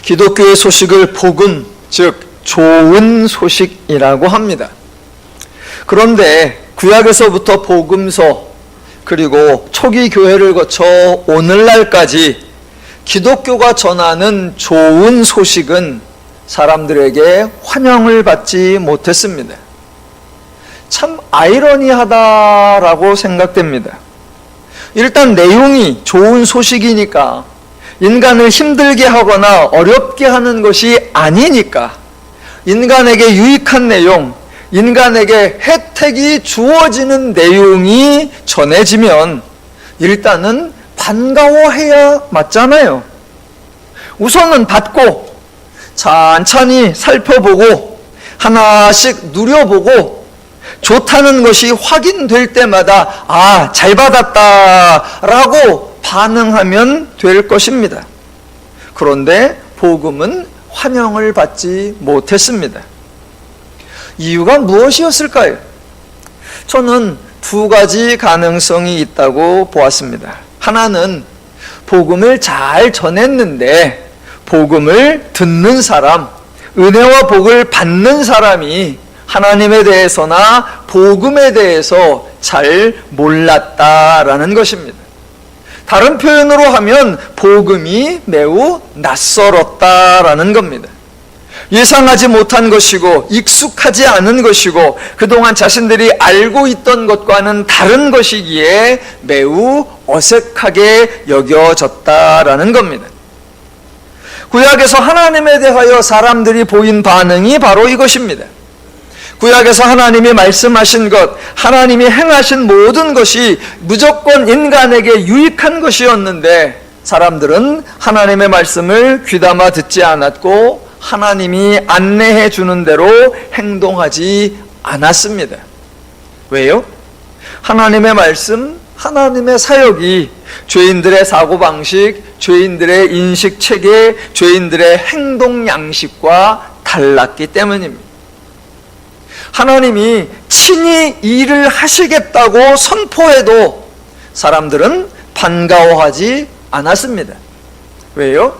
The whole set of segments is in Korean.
기독교의 소식을 복음, 즉 좋은 소식이라고 합니다. 그런데 구약에서부터 복음서, 그리고 초기 교회를 거쳐 오늘날까지 기독교가 전하는 좋은 소식은 사람들에게 환영을 받지 못했습니다. 참 아이러니하다라고 생각됩니다. 일단 내용이 좋은 소식이니까, 인간을 힘들게 하거나 어렵게 하는 것이 아니니까, 인간에게 유익한 내용, 인간에게 혜택이 주어지는 내용이 전해지면 일단은 반가워해야 맞잖아요. 우선은 받고 천천히 살펴보고 하나씩 누려보고 좋다는 것이 확인될 때마다 잘 받았다라고 반응하면 될 것입니다. 그런데 복음은 환영을 받지 못했습니다. 이유가 무엇이었을까요? 저는 두 가지 가능성이 있다고 보았습니다. 하나는 복음을 잘 전했는데 복음을 듣는 사람, 은혜와 복을 받는 사람이 하나님에 대해서나 복음에 대해서 잘 몰랐다라는 것입니다. 다른 표현으로 하면 복음이 매우 낯설었다라는 겁니다. 예상하지 못한 것이고 익숙하지 않은 것이고 그동안 자신들이 알고 있던 것과는 다른 것이기에 매우 어색하게 여겨졌다라는 겁니다. 구약에서 하나님에 대하여 사람들이 보인 반응이 바로 이것입니다. 구약에서 하나님이 말씀하신 것, 하나님이 행하신 모든 것이 무조건 인간에게 유익한 것이었는데 사람들은 하나님의 말씀을 귀담아 듣지 않았고 하나님이 안내해 주는 대로 행동하지 않았습니다. 왜요? 하나님의 말씀, 하나님의 사역이 죄인들의 사고방식, 죄인들의 인식체계, 죄인들의 행동 양식과 달랐기 때문입니다. 하나님이 친히 일을 하시겠다고 선포해도 사람들은 반가워하지 않았습니다. 왜요?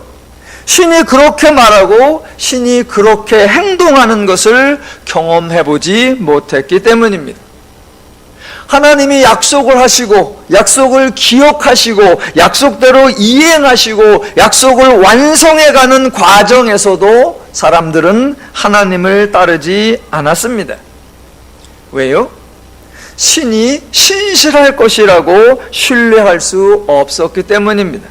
신이 그렇게 말하고 신이 그렇게 행동하는 것을 경험해보지 못했기 때문입니다. 하나님이 약속을 하시고 약속을 기억하시고 약속대로 이행하시고 약속을 완성해가는 과정에서도 사람들은 하나님을 따르지 않았습니다. 왜요? 신이 신실할 것이라고 신뢰할 수 없었기 때문입니다.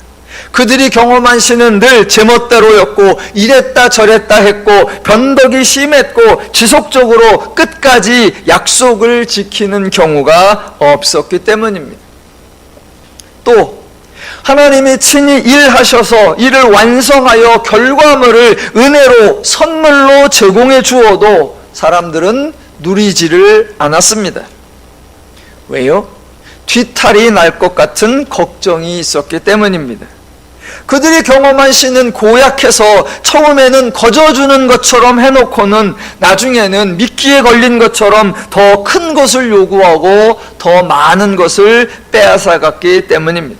그들이 경험한 신은 늘 제멋대로였고 이랬다 저랬다 했고 변덕이 심했고 지속적으로 끝까지 약속을 지키는 경우가 없었기 때문입니다. 또 하나님이 친히 일하셔서 이를 완성하여 결과물을 은혜로 선물로 제공해 주어도 사람들은 누리지를 않았습니다. 왜요? 뒤탈이 날 것 같은 걱정이 있었기 때문입니다. 그들이 경험한 신은 고약해서 처음에는 거저주는 것처럼 해놓고는 나중에는 미끼에 걸린 것처럼 더 큰 것을 요구하고 더 많은 것을 빼앗아갔기 때문입니다.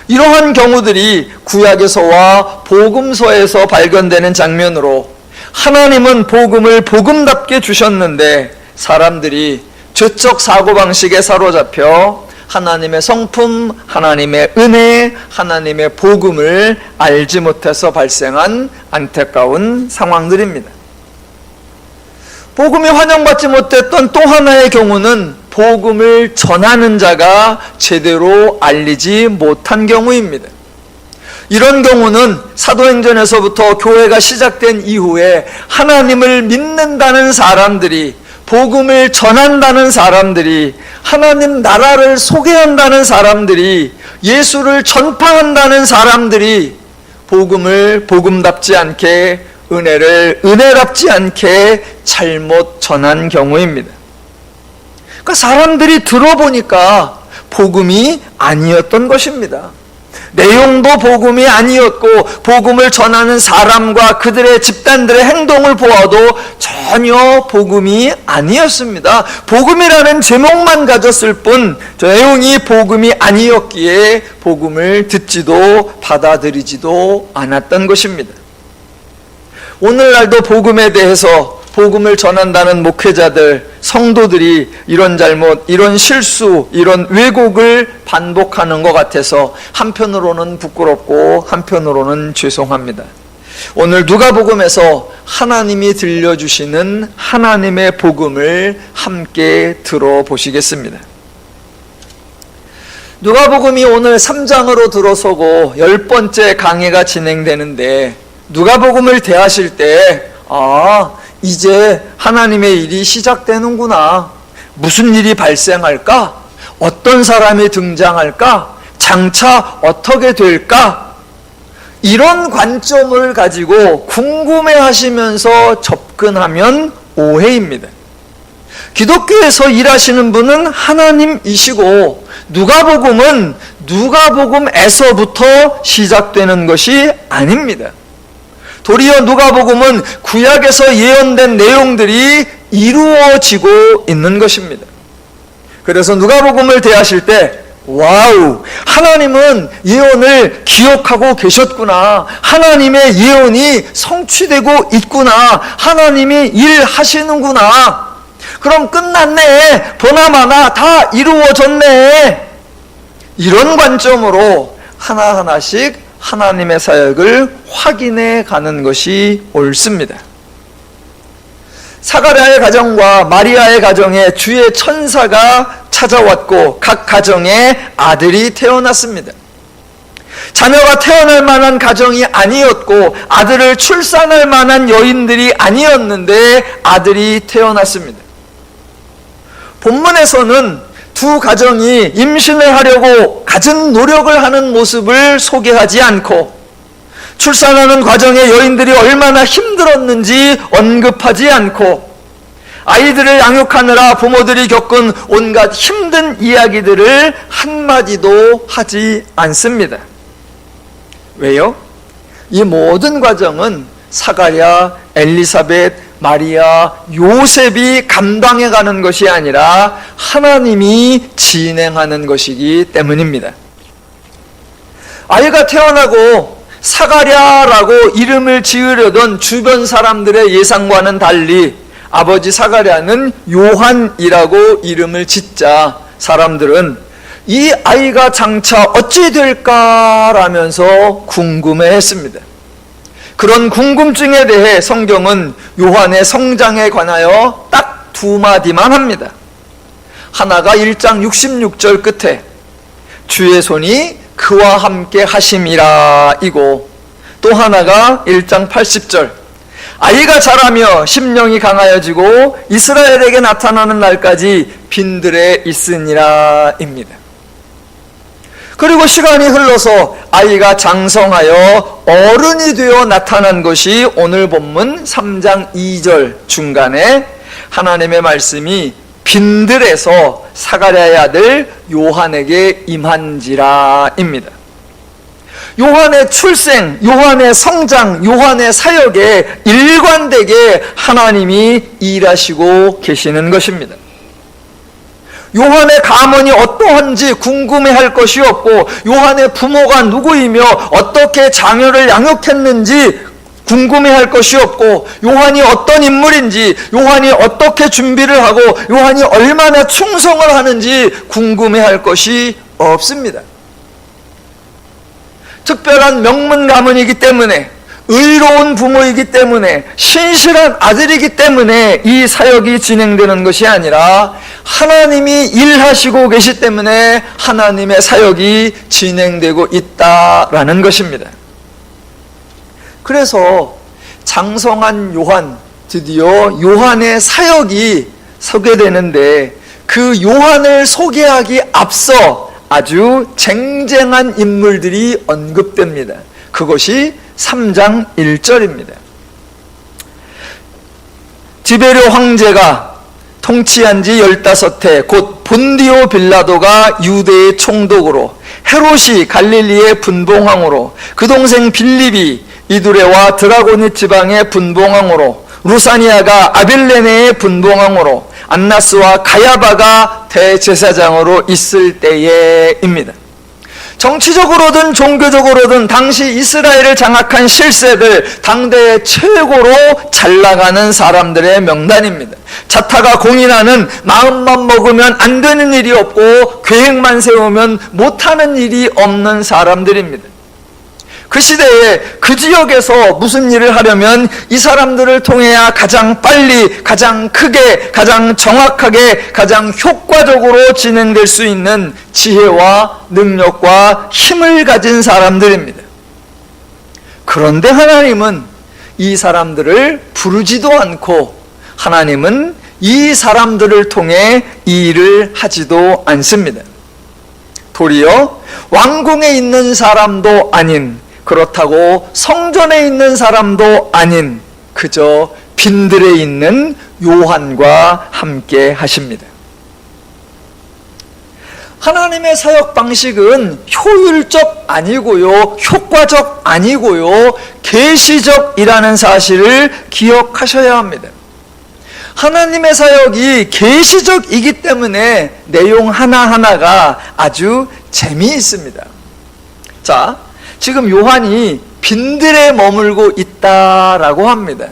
이러한 경우들이 구약에서와 복음서에서 발견되는 장면으로 하나님은 복음을 복음답게 주셨는데 사람들이 죄적 사고방식에 사로잡혀 하나님의 성품, 하나님의 은혜, 하나님의 복음을 알지 못해서 발생한 안타까운 상황들입니다. 복음이 환영받지 못했던 또 하나의 경우는 복음을 전하는 자가 제대로 알리지 못한 경우입니다. 이런 경우는 사도행전에서부터 교회가 시작된 이후에 하나님을 믿는다는 사람들이, 복음을 전한다는 사람들이, 하나님 나라를 소개한다는 사람들이, 예수를 전파한다는 사람들이 복음을 복음답지 않게, 은혜를 은혜답지 않게 잘못 전한 경우입니다. 그러니까 사람들이 들어보니까 복음이 아니었던 것입니다. 내용도 복음이 아니었고 복음을 전하는 사람과 그들의 집단들의 행동을 보아도 전혀 복음이 아니었습니다. 복음이라는 제목만 가졌을 뿐 내용이 복음이 아니었기에 복음을 듣지도 받아들이지도 않았던 것입니다. 오늘날도 복음에 대해서 복음을 전한다는 목회자들, 성도들이 이런 잘못, 이런 실수, 이런 왜곡을 반복하는 것 같아서 한편으로는 부끄럽고 한편으로는 죄송합니다. 오늘 누가복음에서 하나님이 들려주시는 하나님의 복음을 함께 들어보시겠습니다. 누가복음이 오늘 3장으로 들어서고 10번째 강해가 진행되는데, 누가복음을 대하실 때 이제 하나님의 일이 시작되는구나, 무슨 일이 발생할까, 어떤 사람이 등장할까, 장차 어떻게 될까, 이런 관점을 가지고 궁금해하시면서 접근하면 오해입니다. 기독교에서 일하시는 분은 하나님이시고, 누가복음은 누가복음에서부터 시작되는 것이 아닙니다. 도리어 누가복음은 구약에서 예언된 내용들이 이루어지고 있는 것입니다. 그래서 누가복음을 대하실 때 와우, 하나님은 예언을 기억하고 계셨구나, 하나님의 예언이 성취되고 있구나, 하나님이 일하시는구나, 그럼 끝났네, 보나마나 다 이루어졌네, 이런 관점으로 하나하나씩 하나님의 사역을 확인해 가는 것이 옳습니다. 사가랴의 가정과 마리아의 가정에 주의 천사가 찾아왔고 각 가정에 아들이 태어났습니다. 자녀가 태어날 만한 가정이 아니었고 아들을 출산할 만한 여인들이 아니었는데 아들이 태어났습니다. 본문에서는 두 가정이 임신을 하려고 갖은 노력을 하는 모습을 소개하지 않고 출산하는 과정에 여인들이 얼마나 힘들었는지 언급하지 않고 아이들을 양육하느라 부모들이 겪은 온갖 힘든 이야기들을 한마디도 하지 않습니다. 왜요? 이 모든 과정은 사가랴, 엘리사벳, 마리아, 요셉이 감당해가는 것이 아니라 하나님이 진행하는 것이기 때문입니다. 아이가 태어나고 사가랴라고 이름을 지으려던 주변 사람들의 예상과는 달리 아버지 사가랴는 요한이라고 이름을 짓자 사람들은 이 아이가 장차 어찌 될까라면서 궁금해했습니다. 그런 궁금증에 대해 성경은 요한의 성장에 관하여 딱 두 마디만 합니다. 하나가 1장 66절 끝에 주의 손이 그와 함께 하심이라 이고, 또 하나가 1장 80절 아이가 자라며 심령이 강하여지고 이스라엘에게 나타나는 날까지 빈들에 있으니라 입니다. 그리고 시간이 흘러서 아이가 장성하여 어른이 되어 나타난 것이 오늘 본문 3장 2절 중간에 하나님의 말씀이 빈들에서 사가랴의 아들 요한에게 임한지라 입니다. 요한의 출생, 요한의 성장, 요한의 사역에 일관되게 하나님이 일하시고 계시는 것입니다. 요한의 가문이 어떠한지 궁금해할 것이 없고, 요한의 부모가 누구이며 어떻게 자녀를 양육했는지 궁금해할 것이 없고, 요한이 어떤 인물인지, 요한이 어떻게 준비를 하고, 요한이 얼마나 충성을 하는지 궁금해할 것이 없습니다. 특별한 명문 가문이기 때문에, 의로운 부모이기 때문에, 신실한 아들이기 때문에 이 사역이 진행되는 것이 아니라 하나님이 일하시고 계시 때문에 하나님의 사역이 진행되고 있다라는 것입니다. 그래서 장성한 요한, 드디어 요한의 사역이 소개되는데, 그 요한을 소개하기 앞서 아주 쟁쟁한 인물들이 언급됩니다. 그것이 3장 1절입니다. 디베르 황제가 통치한 지 15해 곧 본디오 빌라도가 유대의 총독으로, 헤롯이 갈릴리의 분봉왕으로, 그 동생 빌립이 이두레와 드라고니 지방의 분봉왕으로, 루사니아가 아빌레네의 분봉왕으로, 안나스와 가야바가 대제사장으로 있을 때에입니다. 정치적으로든 종교적으로든 당시 이스라엘을 장악한 실세들, 당대의 최고로 잘 나가는 사람들의 명단입니다. 자타가 공인하는 마음만 먹으면 안 되는 일이 없고 계획만 세우면 못하는 일이 없는 사람들입니다. 그 시대에 그 지역에서 무슨 일을 하려면 이 사람들을 통해야 가장 빨리, 가장 크게, 가장 정확하게, 가장 효과적으로 진행될 수 있는 지혜와 능력과 힘을 가진 사람들입니다. 그런데 하나님은 이 사람들을 부르지도 않고 하나님은 이 사람들을 통해 이 일을 하지도 않습니다. 도리어 왕궁에 있는 사람도 아닌, 그렇다고 성전에 있는 사람도 아닌 그저 빈들에 있는 요한과 함께 하십니다. 하나님의 사역 방식은 효율적 아니고요, 효과적 아니고요, 계시적이라는 사실을 기억하셔야 합니다. 하나님의 사역이 계시적이기 때문에 내용 하나하나가 아주 재미있습니다. 자, 지금 요한이 빈들에 머물고 있다라고 합니다.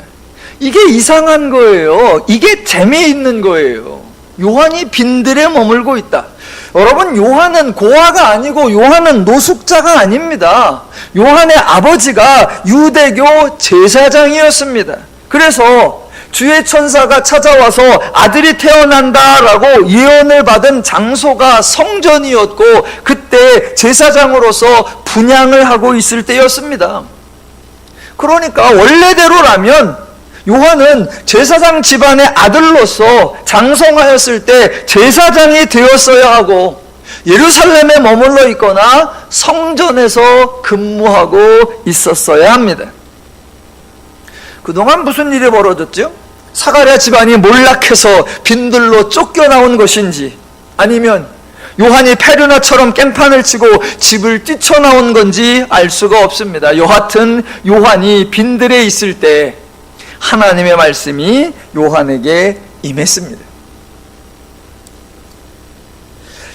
이게 이상한 거예요. 이게 재미있는 거예요. 요한이 빈들에 머물고 있다. 여러분, 요한은 고아가 아니고 요한은 노숙자가 아닙니다. 요한의 아버지가 유대교 제사장이었습니다. 그래서 주의 천사가 찾아와서 아들이 태어난다라고 예언을 받은 장소가 성전이었고, 그때 제사장으로서 분향을 하고 있을 때였습니다. 그러니까 원래대로라면 요한은 제사장 집안의 아들로서 장성하였을 때 제사장이 되었어야 하고 예루살렘에 머물러 있거나 성전에서 근무하고 있었어야 합니다. 그동안 무슨 일이 벌어졌죠? 사가랴 집안이 몰락해서 빈들로 쫓겨나온 것인지, 아니면 요한이 페르나처럼 깽판을 치고 집을 뛰쳐나온 건지 알 수가 없습니다. 여하튼 요한이 빈들에 있을 때 하나님의 말씀이 요한에게 임했습니다.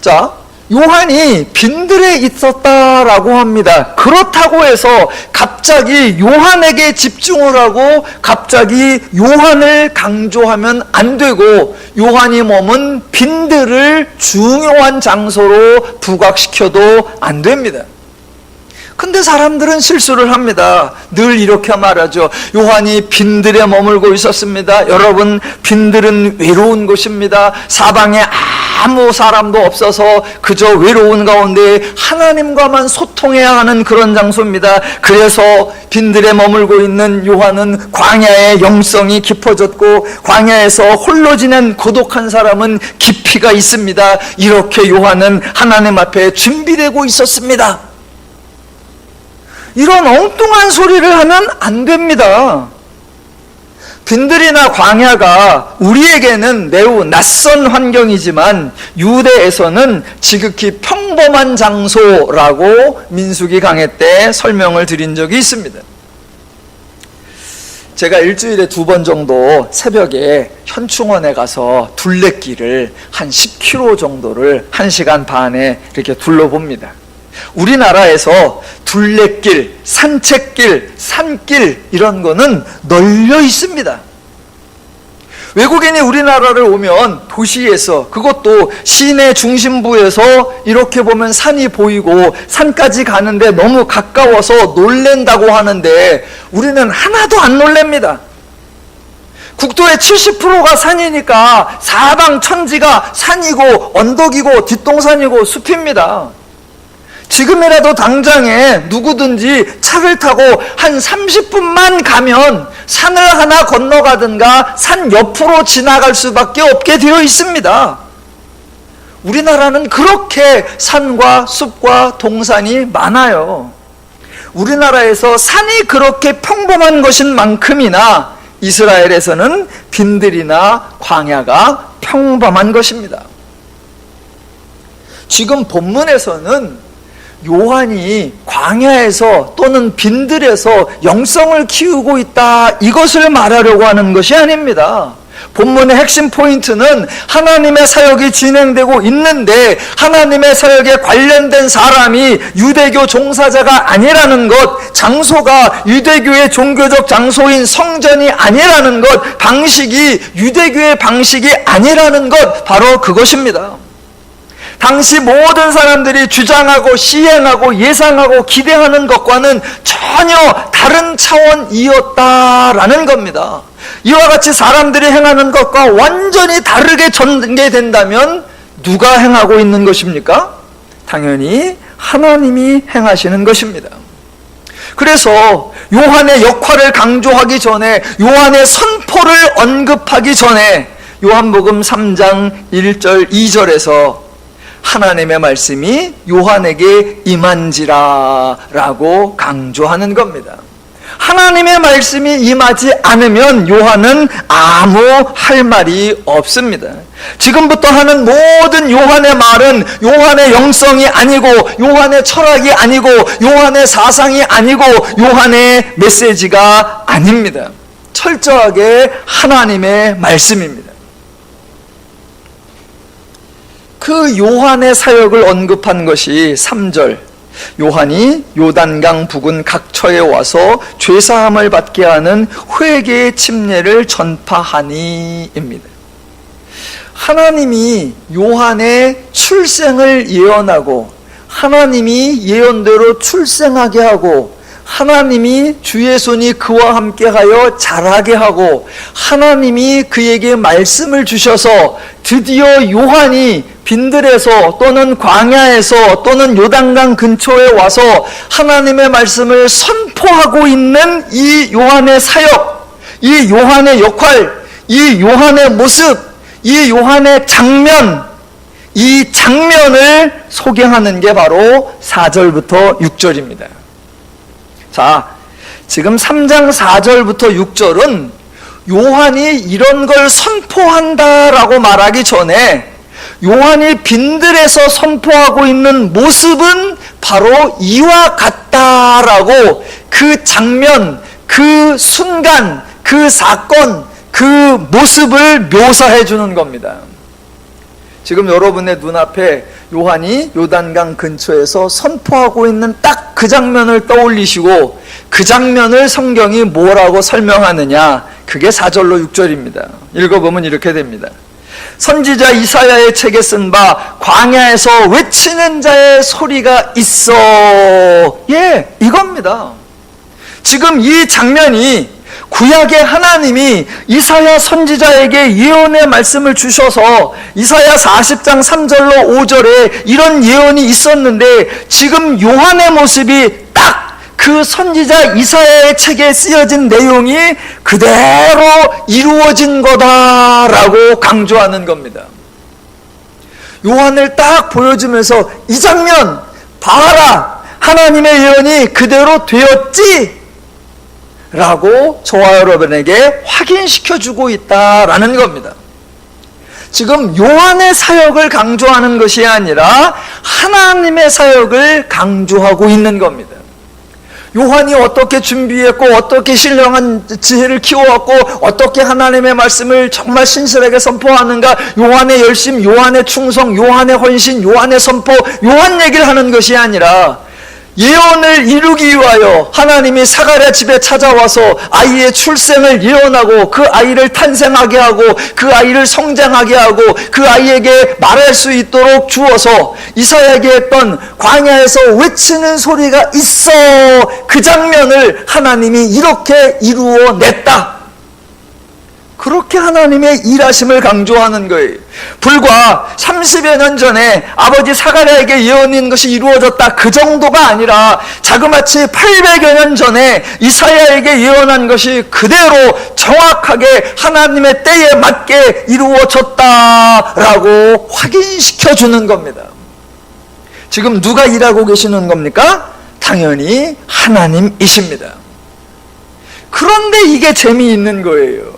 자, 요한이 빈들에 있었다라고 합니다. 그렇다고 해서 갑자기 요한에게 집중을 하고 갑자기 요한을 강조하면 안 되고, 요한이 머문 빈들을 중요한 장소로 부각시켜도 안 됩니다. 근데 사람들은 실수를 합니다. 늘 이렇게 말하죠. 요한이 빈들에 머물고 있었습니다. 여러분, 빈들은 외로운 곳입니다. 사방에 아무 사람도 없어서 그저 외로운 가운데 하나님과만 소통해야 하는 그런 장소입니다. 그래서 빈들에 머물고 있는 요한은 광야의 영성이 깊어졌고, 광야에서 홀로 지낸 고독한 사람은 깊이가 있습니다. 이렇게 요한은 하나님 앞에 준비되고 있었습니다. 이런 엉뚱한 소리를 하면 안 됩니다. 빈들이나 광야가 우리에게는 매우 낯선 환경이지만 유대에서는 지극히 평범한 장소라고 민수기 강해 때 설명을 드린 적이 있습니다. 제가 일주일에 2번 정도 새벽에 현충원에 가서 둘레길을 한 10km 정도를 1시간 반에 이렇게 둘러봅니다. 우리나라에서 둘레길, 산책길, 산길 이런 거는 널려 있습니다. 외국인이 우리나라를 오면 도시에서, 그것도 시내 중심부에서 이렇게 보면 산이 보이고 산까지 가는데 너무 가까워서 놀랜다고 하는데 우리는 하나도 안 놀랍니다. 국토의 70%가 산이니까 사방 천지가 산이고 언덕이고 뒷동산이고 숲입니다. 지금이라도 당장에 누구든지 차를 타고 한 30분만 가면 산을 하나 건너가든가 산 옆으로 지나갈 수밖에 없게 되어 있습니다. 우리나라는 그렇게 산과 숲과 동산이 많아요. 우리나라에서 산이 그렇게 평범한 것인 만큼이나 이스라엘에서는 빈들이나 광야가 평범한 것입니다. 지금 본문에서는 요한이 광야에서 또는 빈들에서 영성을 키우고 있다, 이것을 말하려고 하는 것이 아닙니다. 본문의 핵심 포인트는 하나님의 사역이 진행되고 있는데 하나님의 사역에 관련된 사람이 유대교 종사자가 아니라는 것, 장소가 유대교의 종교적 장소인 성전이 아니라는 것, 방식이 유대교의 방식이 아니라는 것, 바로 그것입니다. 당시 모든 사람들이 주장하고 시행하고 예상하고 기대하는 것과는 전혀 다른 차원이었다라는 겁니다. 이와 같이 사람들이 행하는 것과 완전히 다르게 전개된다면 누가 행하고 있는 것입니까? 당연히 하나님이 행하시는 것입니다. 그래서 요한의 역할을 강조하기 전에, 요한의 선포를 언급하기 전에 요한복음 3장 1절 2절에서 하나님의 말씀이 요한에게 임한지라 라고 강조하는 겁니다. 하나님의 말씀이 임하지 않으면 요한은 아무 할 말이 없습니다. 지금부터 하는 모든 요한의 말은 요한의 영성이 아니고, 요한의 철학이 아니고, 요한의 사상이 아니고, 요한의 메시지가 아닙니다. 철저하게 하나님의 말씀입니다. 그 요한의 사역을 언급한 것이 3절, 요한이 요단강 부근 각처에 와서 죄사함을 받게 하는 회개의 침례를 전파하니입니다. 하나님이 요한의 출생을 예언하고, 하나님이 예언대로 출생하게 하고, 하나님이 주의 손이 그와 함께하여 자라게 하고, 하나님이 그에게 말씀을 주셔서 드디어 요한이 빈들에서 또는 광야에서 또는 요단강 근처에 와서 하나님의 말씀을 선포하고 있는 이 요한의 사역, 이 요한의 역할, 이 요한의 모습, 이 요한의 장면, 이 장면을 소개하는 게 바로 4절부터 6절입니다. 자, 지금 3장 4절부터 6절은 요한이 이런 걸 선포한다라고 말하기 전에 요한이 빈들에서 선포하고 있는 모습은 바로 이와 같다라고 그 장면, 그 순간, 그 사건, 그 모습을 묘사해 주는 겁니다. 지금 여러분의 눈앞에 요한이 요단강 근처에서 선포하고 있는 딱 그 장면을 떠올리시고, 그 장면을 성경이 뭐라고 설명하느냐, 그게 4절로 6절입니다. 읽어보면 이렇게 됩니다. 선지자 이사야의 책에 쓴 바 광야에서 외치는 자의 소리가 있어. 예, 이겁니다. 지금 이 장면이 구약의 하나님이 이사야 선지자에게 예언의 말씀을 주셔서 이사야 40장 3절로 5절에 이런 예언이 있었는데, 지금 요한의 모습이 딱 그 선지자 이사야의 책에 쓰여진 내용이 그대로 이루어진 거다라고 강조하는 겁니다. 요한을 딱 보여주면서 이 장면 봐라, 하나님의 예언이 그대로 되었지? 라고 저와 여러분에게 확인시켜주고 있다라는 겁니다. 지금 요한의 사역을 강조하는 것이 아니라 하나님의 사역을 강조하고 있는 겁니다. 요한이 어떻게 준비했고, 어떻게 신령한 지혜를 키워왔고, 어떻게 하나님의 말씀을 정말 신실하게 선포하는가, 요한의 열심, 요한의 충성, 요한의 헌신, 요한의 선포, 요한 얘기를 하는 것이 아니라 예언을 이루기 위하여 하나님이 사가랴 집에 찾아와서 아이의 출생을 예언하고, 그 아이를 탄생하게 하고, 그 아이를 성장하게 하고, 그 아이에게 말할 수 있도록 주어서 이사야에게 했던 광야에서 외치는 소리가 있어, 그 장면을 하나님이 이렇게 이루어냈다. 그렇게 하나님의 일하심을 강조하는 거예요. 불과 30여 년 전에 아버지 사가랴에게 예언인 것이 이루어졌다, 그 정도가 아니라 자그마치 800여 년 전에 이사야에게 예언한 것이 그대로 정확하게 하나님의 때에 맞게 이루어졌다라고 확인시켜 주는 겁니다. 지금 누가 일하고 계시는 겁니까? 당연히 하나님이십니다. 그런데 이게 재미있는 거예요.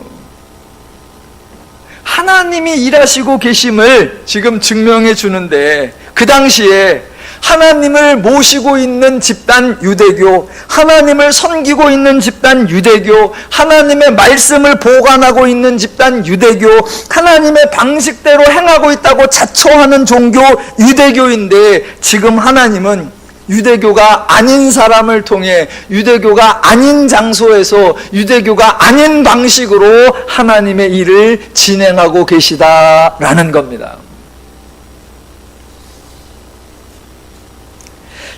하나님이 일하시고 계심을 지금 증명해 주는데, 그 당시에 하나님을 모시고 있는 집단 유대교, 하나님을 섬기고 있는 집단 유대교, 하나님의 말씀을 보관하고 있는 집단 유대교, 하나님의 방식대로 행하고 있다고 자처하는 종교 유대교인데, 지금 하나님은 유대교가 아닌 사람을 통해 유대교가 아닌 장소에서 유대교가 아닌 방식으로 하나님의 일을 진행하고 계시다라는 겁니다.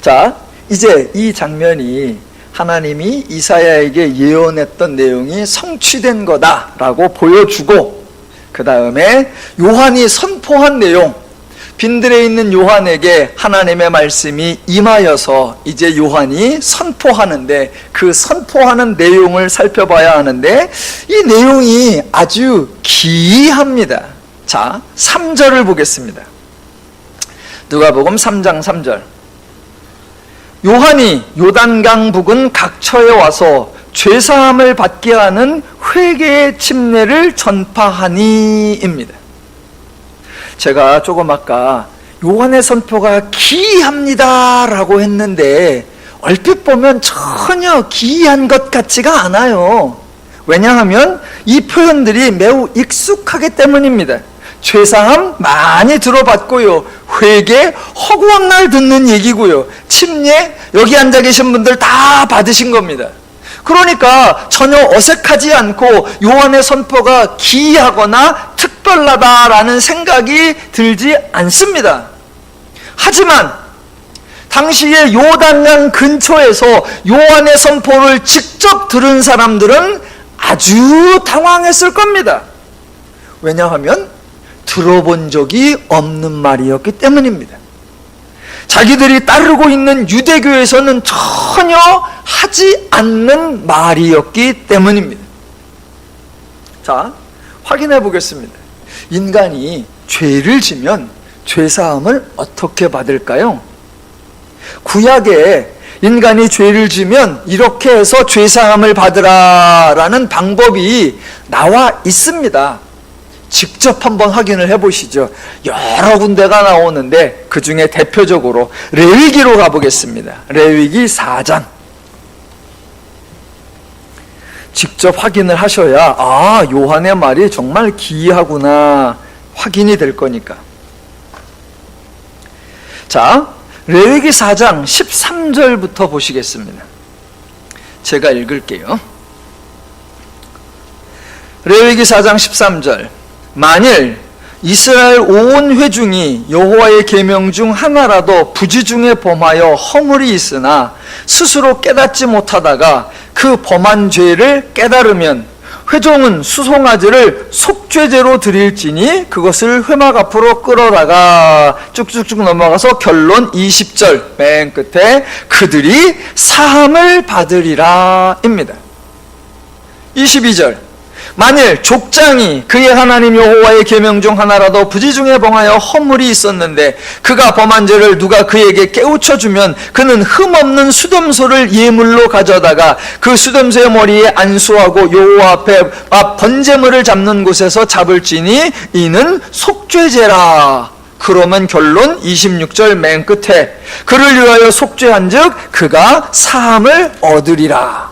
자, 이제 이 장면이 하나님이 이사야에게 예언했던 내용이 성취된 거다라고 보여주고, 그 다음에 요한이 선포한 내용, 빈들에 있는 요한에게 하나님의 말씀이 임하여서 이제 요한이 선포하는데, 그 선포하는 내용을 살펴봐야 하는데 이 내용이 아주 기이합니다. 자, 3절을 보겠습니다. 누가복음 3장 3절. 요한이 요단강 부근 각처에 와서 죄사함을 받게 하는 회개의 침례를 전파하니입니다. 제가 조금 아까 요한의 선포가 기이합니다 라고 했는데, 얼핏 보면 전혀 기이한 것 같지가 않아요. 왜냐하면 이 표현들이 매우 익숙하기 때문입니다. 죄사함 많이 들어봤고요, 회개 허구한 날 듣는 얘기고요, 침례 여기 앉아 계신 분들 다 받으신 겁니다. 그러니까 전혀 어색하지 않고 요한의 선포가 기이하거나 특별하다라는 생각이 들지 않습니다. 하지만 당시에 요단강 근처에서 요한의 선포를 직접 들은 사람들은 아주 당황했을 겁니다. 왜냐하면 들어본 적이 없는 말이었기 때문입니다. 자기들이 따르고 있는 유대교에서는 전혀 하지 않는 말이었기 때문입니다. 자, 확인해 보겠습니다. 인간이 죄를 지면 죄사함을 어떻게 받을까요? 구약에 인간이 죄를 지면 이렇게 해서 죄사함을 받으라라는 방법이 나와 있습니다. 직접 한번 확인을 해보시죠. 여러 군데가 나오는데 그 중에 대표적으로 레위기로 가보겠습니다. 레위기 4장. 직접 확인을 하셔야 요한의 말이 정말 기이하구나 확인이 될 거니까. 자, 레위기 4장 13절부터 보시겠습니다. 제가 읽을게요. 레위기 4장 13절. 만일 이스라엘 온 회중이 여호와의 계명 중 하나라도 부지 중에 범하여 허물이 있으나 스스로 깨닫지 못하다가 그 범한 죄를 깨달으면 회종은 수송아지를 속죄제로 드릴지니 그것을 회막 앞으로 끌어다가 쭉쭉쭉 넘어가서 결론 20절 맨 끝에 그들이 사함을 받으리라 입니다. 22절. 만일 족장이 그의 하나님 여호와의 계명 중 하나라도 부지 중에 범하여 허물이 있었는데 그가 범한 죄를 누가 그에게 깨우쳐주면 그는 흠없는 수dom소를 예물로 가져다가 그 수dom소의 머리에 안수하고 여호와 앞에 번제물을 잡는 곳에서 잡을지니 이는 속죄제라. 그러면 결론 26절 맨 끝에 그를 위하여 속죄한즉 그가 사함을 얻으리라.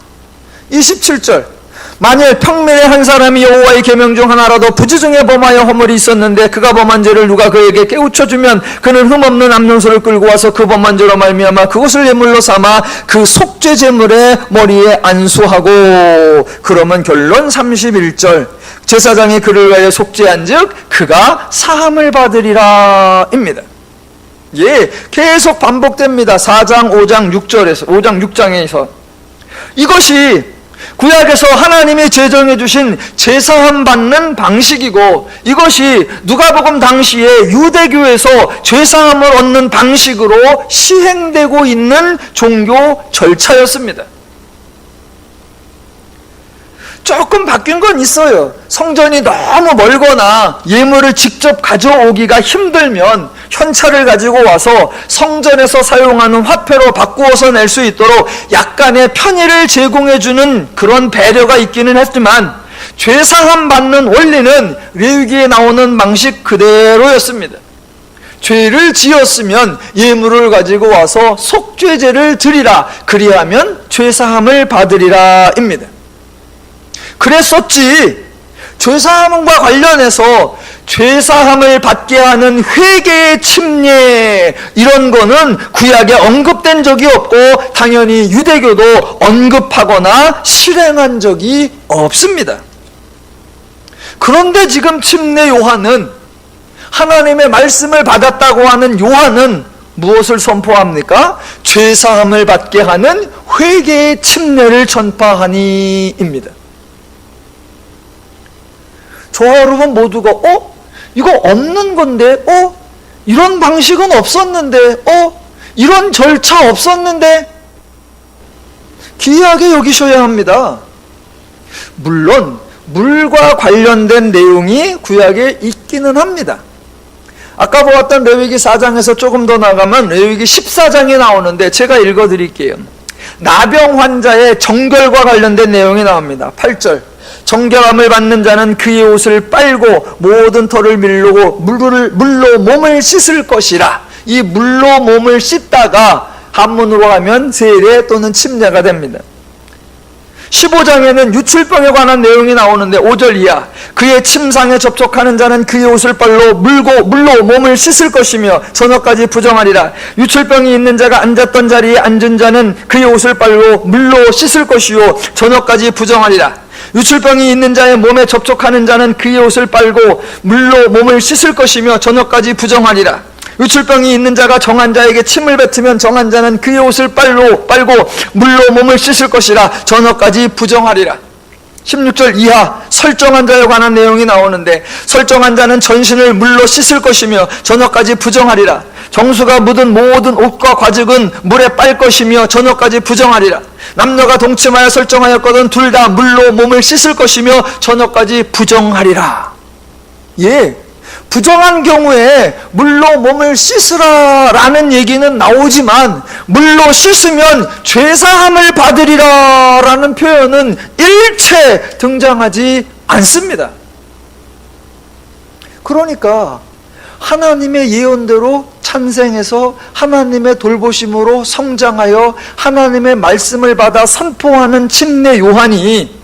27절. 만일 평민의 한 사람이 여호와의 계명 중 하나라도 부지 중에 범하여 허물이 있었는데 그가 범한 죄를 누가 그에게 깨우쳐주면 그는 흠없는 암염소를 끌고 와서 그 범한 죄로 말미암아 그것을 예물로 삼아 그 속죄 제물의 머리에 안수하고 그러면 결론 31절. 제사장이 그를 위하여 속죄한즉 그가 사함을 받으리라 입니다. 예, 계속 반복됩니다. 4장 5장 6절에서 5장 6장에서 이것이 구약에서 하나님이 제정해 주신 제사함 받는 방식이고 이것이 누가복음 당시에 유대교에서 제사함을 얻는 방식으로 시행되고 있는 종교 절차였습니다. 조금 바뀐 건 있어요. 성전이 너무 멀거나 예물을 직접 가져오기가 힘들면 현찰을 가지고 와서 성전에서 사용하는 화폐로 바꾸어서 낼 수 있도록 약간의 편의를 제공해주는 그런 배려가 있기는 했지만 죄사함 받는 원리는 레위기에 나오는 방식 그대로였습니다. 죄를 지었으면 예물을 가지고 와서 속죄제를 드리라. 그리하면 죄사함을 받으리라 입니다. 그랬었지. 죄사함과 관련해서 죄사함을 받게 하는 회개의 침례, 이런 거는 구약에 언급된 적이 없고 당연히 유대교도 언급하거나 실행한 적이 없습니다. 그런데 지금 침례 요한은, 하나님의 말씀을 받았다고 하는 요한은 무엇을 선포합니까? 죄사함을 받게 하는 회개의 침례를 전파하니입니다. 저와 여러분 모두가 이거 없는 건데, 이런 방식은 없었는데, 이런 절차 없었는데, 기이하게 여기셔야 합니다. 물론 물과 관련된 내용이 구약에 있기는 합니다. 아까 보았던 레위기 4장에서 조금 더 나가면 레위기 14장이 나오는데 제가 읽어드릴게요. 나병 환자의 정결과 관련된 내용이 나옵니다. 8절. 정결함을 받는 자는 그의 옷을 빨고 모든 털을 밀르고 물로 몸을 씻을 것이라. 이 물로 몸을 씻다가 한문으로 하면 세례 또는 침례가 됩니다. 15장에는 유출병에 관한 내용이 나오는데 5절 이하. 그의 침상에 접촉하는 자는 그의 옷을 빨로 물로 몸을 씻을 것이며 저녁까지 부정하리라. 유출병이 있는 자가 앉았던 자리에 앉은 자는 그의 옷을 빨로 물로 씻을 것이요 저녁까지 부정하리라. 유출병이 있는 자의 몸에 접촉하는 자는 그의 옷을 빨고 물로 몸을 씻을 것이며 저녁까지 부정하리라. 유출병이 있는 자가 정한 자에게 침을 뱉으면 정한 자는 그의 옷을 빨고 물로 몸을 씻을 것이라. 저녁까지 부정하리라. 16절 이하 설정한 자에 관한 내용이 나오는데 설정한 자는 전신을 물로 씻을 것이며 저녁까지 부정하리라. 정수가 묻은 모든 옷과 과죽은 물에 빨 것이며 저녁까지 부정하리라. 남녀가 동침하여 설정하였거든 둘 다 물로 몸을 씻을 것이며 저녁까지 부정하리라. 예, 부정한 경우에 물로 몸을 씻으라 라는 얘기는 나오지만 물로 씻으면 죄사함을 받으리라 라는 표현은 일체 등장하지 않습니다. 그러니까 하나님의 예언대로 찬생해서 하나님의 돌보심으로 성장하여 하나님의 말씀을 받아 선포하는 침례 요한이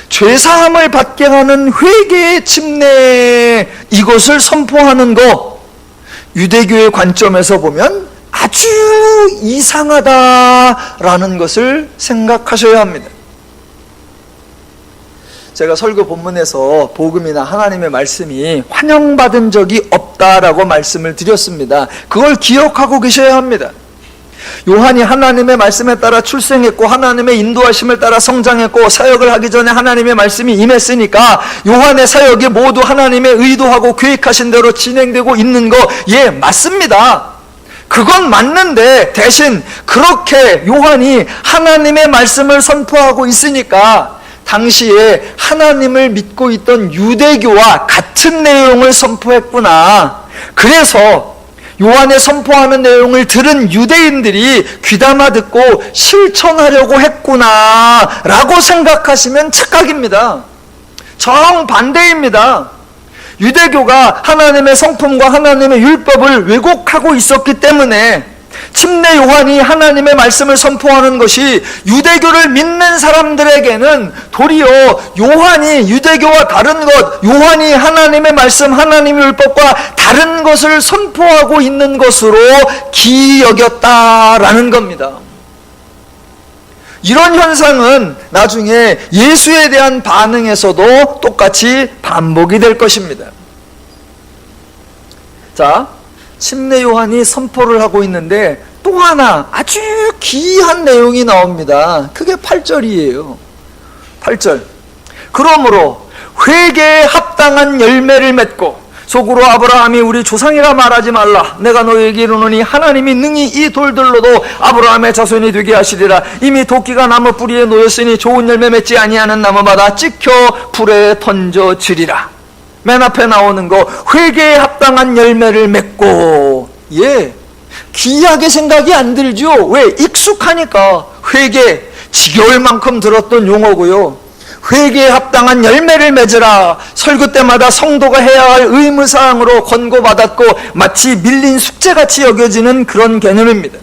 죄사함을 받게 하는 회개의 침례, 이것을 선포하는 것, 유대교의 관점에서 보면 아주 이상하다라는 것을 생각하셔야 합니다. 제가 설교 본문에서 복음이나 하나님의 말씀이 환영받은 적이 없다라고 말씀을 드렸습니다. 그걸 기억하고 계셔야 합니다. 요한이 하나님의 말씀에 따라 출생했고 하나님의 인도하심을 따라 성장했고 사역을 하기 전에 하나님의 말씀이 임했으니까 요한의 사역이 모두 하나님의 의도하고 계획하신 대로 진행되고 있는 거, 예, 맞습니다. 그건 맞는데 대신 그렇게 요한이 하나님의 말씀을 선포하고 있으니까 당시에 하나님을 믿고 있던 유대교와 같은 내용을 선포했구나. 그래서 요한의 선포하는 내용을 들은 유대인들이 귀담아 듣고 실천하려고 했구나 라고 생각하시면 착각입니다. 정반대입니다. 유대교가 하나님의 성품과 하나님의 율법을 왜곡하고 있었기 때문에 침례 요한이 하나님의 말씀을 선포하는 것이 유대교를 믿는 사람들에게는 도리어 요한이 유대교와 다른 것, 요한이 하나님의 말씀, 하나님의 율법과 다른 것을 선포하고 있는 것으로 기이 여겼다라는 겁니다. 이런 현상은 나중에 예수에 대한 반응에서도 똑같이 반복이 될 것입니다. 자, 침례 요한이 선포를 하고 있는데 또 하나 아주 기이한 내용이 나옵니다. 그게 8절이에요. 8절. 그러므로 회개에 합당한 열매를 맺고 속으로 아브라함이 우리 조상이라 말하지 말라. 내가 너에게 이르노니 하나님이 능히 이 돌들로도 아브라함의 자손이 되게 하시리라. 이미 도끼가 나무 뿌리에 놓였으니 좋은 열매 맺지 아니하는 나무마다 찍혀 불에 던져지리라. 맨 앞에 나오는 거, 회개에 합당한 열매를 맺고. 예, 기이하게 생각이 안 들죠. 왜? 익숙하니까. 회개, 지겨울 만큼 들었던 용어고요. 회개에 합당한 열매를 맺으라. 설교 때마다 성도가 해야 할 의무사항으로 권고받았고 마치 밀린 숙제같이 여겨지는 그런 개념입니다.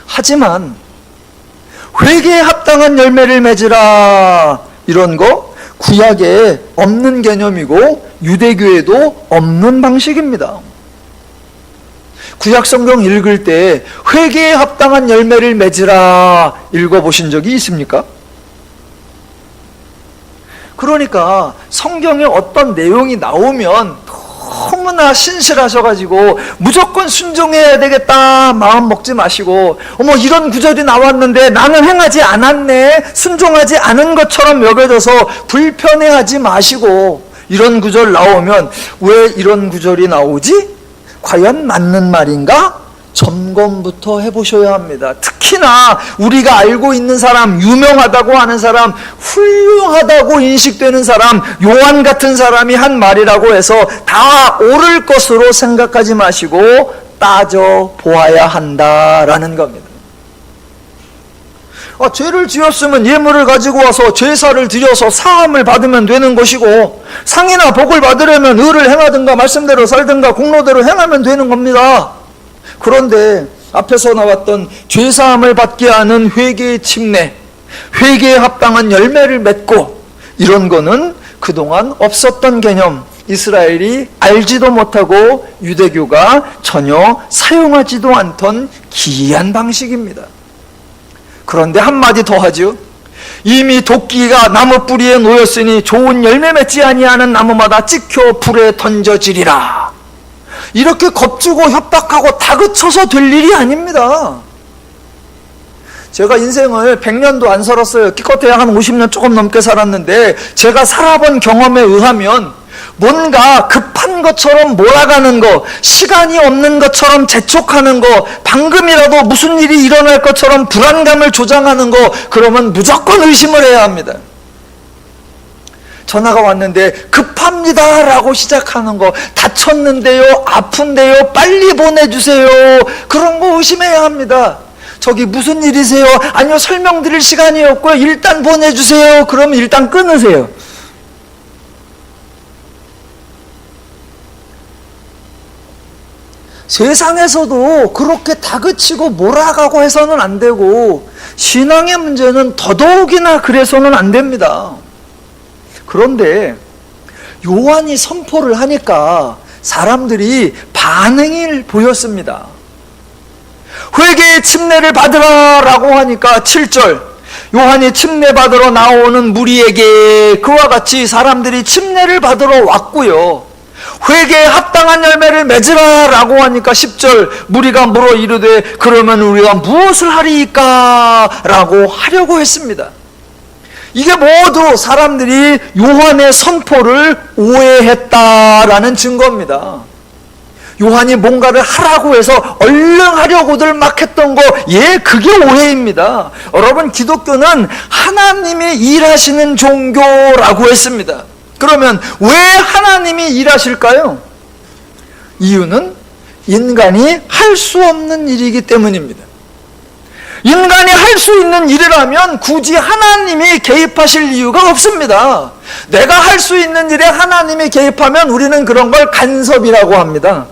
하지만 회개에 합당한 열매를 맺으라, 이런 거 구약에 없는 개념이고 유대교에도 없는 방식입니다. 구약 성경 읽을 때 회개에 합당한 열매를 맺으라 읽어보신 적이 있습니까? 그러니까 성경에 어떤 내용이 나오면 너무나 신실하셔가지고 무조건 순종해야 되겠다 마음 먹지 마시고, 어머 이런 구절이 나왔는데 나는 행하지 않았네, 순종하지 않은 것처럼 여겨져서 불편해하지 마시고, 이런 구절 나오면 왜 이런 구절이 나오지? 과연 맞는 말인가? 점검부터 해보셔야 합니다. 특히나 우리가 알고 있는 사람, 유명하다고 하는 사람, 훌륭하다고 인식되는 사람, 요한 같은 사람이 한 말이라고 해서 다 옳을 것으로 생각하지 마시고 따져 보아야 한다라는 겁니다. 죄를 지었으면 예물을 가지고 와서 제사를 드려서 사함을 받으면 되는 것이고, 상이나 복을 받으려면 의를 행하든가 말씀대로 살든가 공로대로 행하면 되는 겁니다. 그런데 앞에서 나왔던 죄사함을 받게 하는 회개의 침례, 회개에 합당한 열매를 맺고, 이런 거는 그동안 없었던 개념, 이스라엘이 알지도 못하고 유대교가 전혀 사용하지도 않던 기이한 방식입니다. 그런데 한마디 더 하죠. 이미 도끼가 나무 뿌리에 놓였으니 좋은 열매 맺지 아니하는 나무마다 찍혀 불에 던져지리라. 이렇게 겁주고 협박하고 다그쳐서 될 일이 아닙니다. 제가 인생을 100년도 안 살았어요. 기껏해야 한 50년 조금 넘게 살았는데, 제가 살아본 경험에 의하면 뭔가 급한 것처럼 몰아가는 거, 시간이 없는 것처럼 재촉하는 거, 방금이라도 무슨 일이 일어날 것처럼 불안감을 조장하는 거, 그러면 무조건 의심을 해야 합니다. 전화가 왔는데 급합니다 라고 시작하는 거, 다쳤는데요, 아픈데요, 빨리 보내주세요, 그런 거 의심해야 합니다. 저기 무슨 일이세요? 아니요, 설명드릴 시간이 없고요, 일단 보내주세요. 그러면 일단 끊으세요. 세상에서도 그렇게 다그치고 몰아가고 해서는 안 되고, 신앙의 문제는 더더욱이나 그래서는 안 됩니다. 그런데 요한이 선포를 하니까 사람들이 반응을 보였습니다. 회개의 침례를 받으라 라고 하니까 7절, 요한이 침례 받으러 나오는 무리에게 그와 같이 사람들이 침례를 받으러 왔고요, 회개에 합당한 열매를 맺으라 라고 하니까 10절, 무리가 물어 이르되 그러면 우리가 무엇을 하리이까 라고 하려고 했습니다. 이게 모두 사람들이 요한의 선포를 오해했다라는 증거입니다. 요한이 뭔가를 하라고 해서 얼른 하려고들 막 했던 거, 그게 오해입니다. 여러분, 기독교는 하나님이 일하시는 종교라고 했습니다. 그러면 왜 하나님이 일하실까요? 이유는 인간이 할 수 없는 일이기 때문입니다. 인간이 할 수 있는 일이라면 굳이 하나님이 개입하실 이유가 없습니다. 내가 할 수 있는 일에 하나님이 개입하면 우리는 그런 걸 간섭이라고 합니다.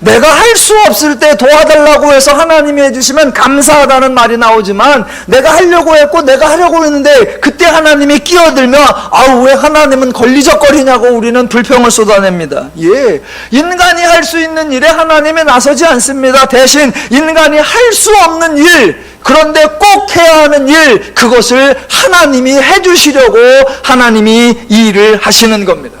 내가 할 수 없을 때 도와달라고 해서 하나님이 해주시면 감사하다는 말이 나오지만, 내가 하려고 했고 내가 하려고 했는데 그때 하나님이 끼어들면 왜 하나님은 걸리적거리냐고 우리는 불평을 쏟아냅니다. 인간이 할 수 있는 일에 하나님이 나서지 않습니다. 대신 인간이 할 수 없는 일, 그런데 꼭 해야 하는 일, 그것을 하나님이 해주시려고 하나님이 이 일을 하시는 겁니다.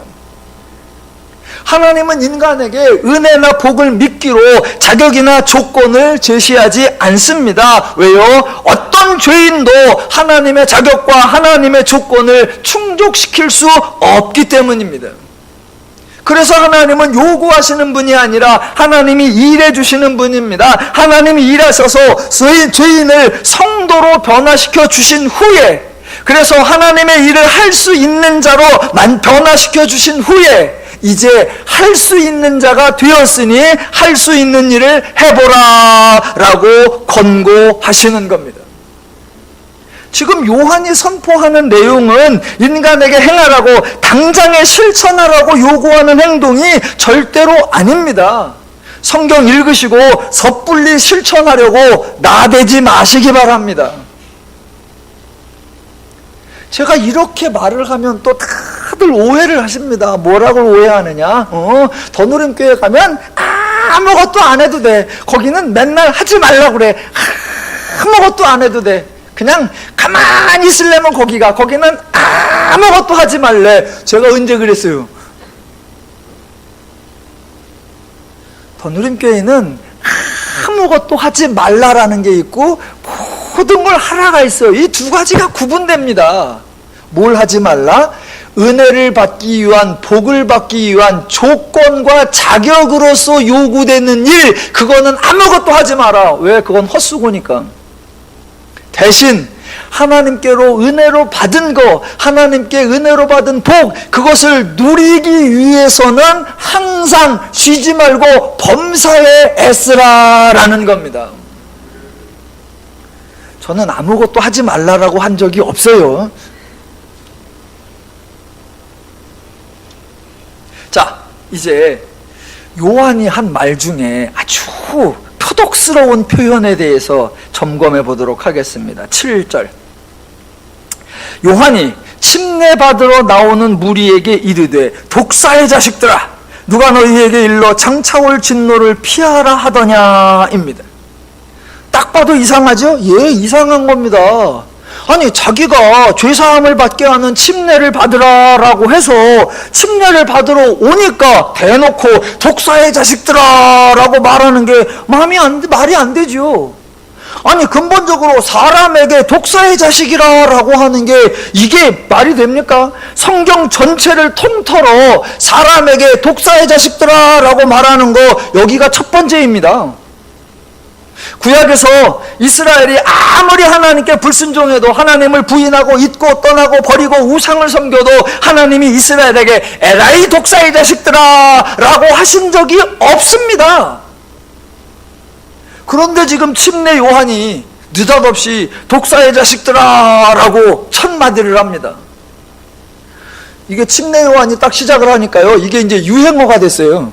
하나님은 인간에게 은혜나 복을 믿기로 자격이나 조건을 제시하지 않습니다. 왜요? 어떤 죄인도 하나님의 자격과 하나님의 조건을 충족시킬 수 없기 때문입니다. 그래서 하나님은 요구하시는 분이 아니라 하나님이 일해 주시는 분입니다. 하나님이 일하셔서 죄인을 성도로 변화시켜 주신 후에, 그래서 하나님의 일을 할 수 있는 자로 변화시켜 주신 후에 이제 할 수 있는 자가 되었으니 할 수 있는 일을 해보라 라고 권고하시는 겁니다. 지금 요한이 선포하는 내용은 인간에게 행하라고, 당장에 실천하라고 요구하는 행동이 절대로 아닙니다. 성경 읽으시고 섣불리 실천하려고 나대지 마시기 바랍니다. 제가 이렇게 말을 하면 또 다들 오해를 하십니다. 뭐라고 오해하느냐? 더누림교회 가면 아무것도 안 해도 돼. 거기는 맨날 하지 말라고 그래. 아무것도 안 해도 돼. 그냥 가만히 있으려면 거기는 아무것도 하지 말래. 제가 언제 그랬어요? 더누림교회는 아무것도 하지 말라라는 게 있고 모든 걸 하라가 있어요. 이 두 가지가 구분됩니다. 뭘 하지 말라? 은혜를 받기 위한, 복을 받기 위한 조건과 자격으로서 요구되는 일, 그거는 아무것도 하지 마라. 왜? 그건 헛수고니까. 대신 하나님께로 은혜로 받은 거, 하나님께 은혜로 받은 복, 그것을 누리기 위해서는 항상 쉬지 말고 범사에 애쓰라라는 겁니다. 저는 아무것도 하지 말라라고 한 적이 없어요. 자, 이제 요한이 한 말 중에 아주 표독스러운 표현에 대해서 점검해 보도록 하겠습니다. 7절. 요한이 침례받으러 나오는 무리에게 이르되 독사의 자식들아, 누가 너희에게 일러 장차올 진노를 피하라 하더냐입니다. 딱 봐도 이상하죠? 예, 이상한 겁니다. 아니, 자기가 죄사함을 받게 하는 침례를 받으라라고 해서 침례를 받으러 오니까 대놓고 독사의 자식들아 라고 말하는 게 말이 안 되죠. 아니, 근본적으로 사람에게 독사의 자식이라고 하는 게 이게 말이 됩니까? 성경 전체를 통틀어 사람에게 독사의 자식들아 라고 말하는 거, 여기가 첫 번째입니다. 구약에서 이스라엘이 아무리 하나님께 불순종해도, 하나님을 부인하고 잊고 떠나고 버리고 우상을 섬겨도 하나님이 이스라엘에게 에라이 독사의 자식들아 라고 하신 적이 없습니다. 그런데 지금 침례 요한이 느닷없이 독사의 자식들아 라고 첫마디를 합니다. 이게 침례 요한이 딱 시작을 하니까요, 이게 이제 유행어가 됐어요.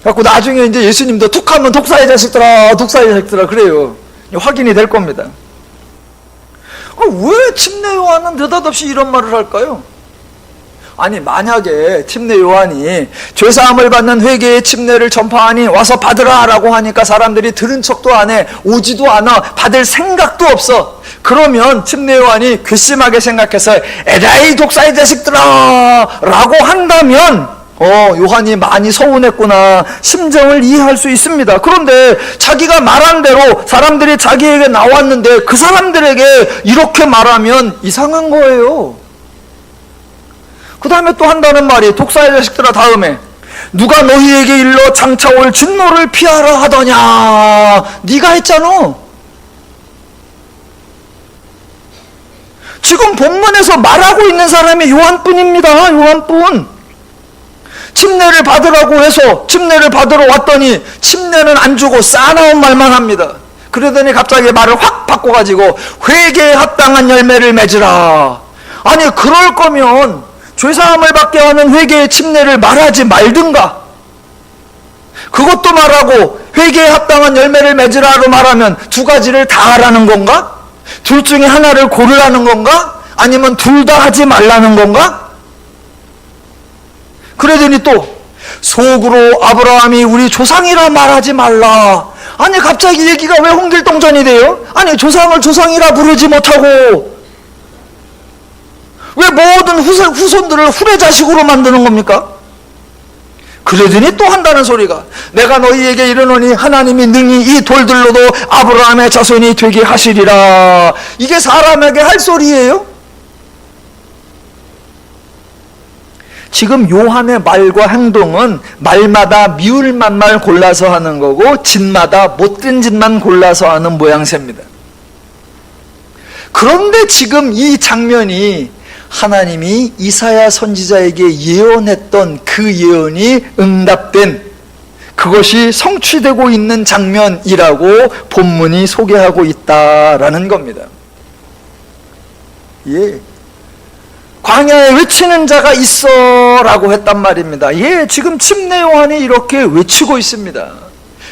그래갖고 나중에 이제 예수님도 툭 하면 독사의 자식들아, 독사의 자식들아 그래요. 확인이 될 겁니다. 왜 침례 요한은 느닷없이 이런 말을 할까요? 아니, 만약에 침례 요한이 죄사함을 받는 회개의 침례를 전파하니 와서 받으라 라고 하니까 사람들이 들은 척도 안 해, 오지도 않아, 받을 생각도 없어. 그러면 침례 요한이 괘씸하게 생각해서 에라이 독사의 자식들아 라고 한다면 요한이 많이 서운했구나, 심정을 이해할 수 있습니다. 그런데 자기가 말한 대로 사람들이 자기에게 나왔는데 그 사람들에게 이렇게 말하면 이상한 거예요. 그 다음에 또 한다는 말이, 독사의 자식들아 다음에 누가 너희에게 일러 장차 올 진노를 피하라 하더냐. 네가 했잖아. 지금 본문에서 말하고 있는 사람이 요한뿐입니다. 요한뿐. 침례를 받으라고 해서 침례를 받으러 왔더니 침례는 안 주고 싸나운 말만 합니다. 그러더니 갑자기 말을 확 바꿔가지고 회개에 합당한 열매를 맺으라. 아니, 그럴 거면 죄사함을 받게 하는 회개의 침례를 말하지 말든가. 그것도 말하고 회개에 합당한 열매를 맺으라로 말하면 두 가지를 다 하라는 건가? 둘 중에 하나를 고르라는 건가? 아니면 둘 다 하지 말라는 건가? 그러더니 또 속으로 아브라함이 우리 조상이라 말하지 말라. 아니, 갑자기 얘기가 왜 홍길동전이 돼요? 아니, 조상을 조상이라 부르지 못하고 왜 모든 후손들을 후레자식으로 만드는 겁니까? 그러더니 또 한다는 소리가, 내가 너희에게 이르노니 하나님이 능히 이 돌들로도 아브라함의 자손이 되게 하시리라. 이게 사람에게 할 소리예요? 지금 요한의 말과 행동은 말마다 미울 만말 골라서 하는 거고 짓마다 못된 짓만 골라서 하는 모양새입니다. 그런데 지금 이 장면이 하나님이 이사야 선지자에게 예언했던 그 예언이 응답된, 그것이 성취되고 있는 장면이라고 본문이 소개하고 있다라는 겁니다. 예. 광야에 외치는 자가 있어 라고 했단 말입니다. 예, 지금 침례 요한이 이렇게 외치고 있습니다.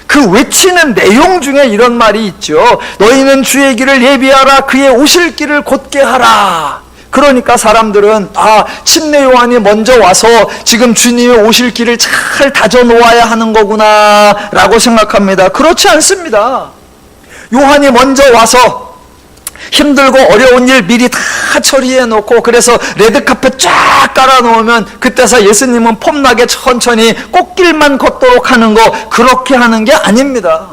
그 외치는 내용 중에 이런 말이 있죠. 너희는 주의 길을 예비하라. 그의 오실 길을 곧게 하라. 그러니까 사람들은 침례 요한이 먼저 와서 지금 주님의 오실 길을 잘 다져 놓아야 하는 거구나 라고 생각합니다. 그렇지 않습니다. 요한이 먼저 와서 힘들고 어려운 일 미리 다 처리해 놓고 그래서 레드카펫 쫙 깔아 놓으면 그때서 예수님은 폼나게 천천히 꽃길만 걷도록 하는 거, 그렇게 하는 게 아닙니다.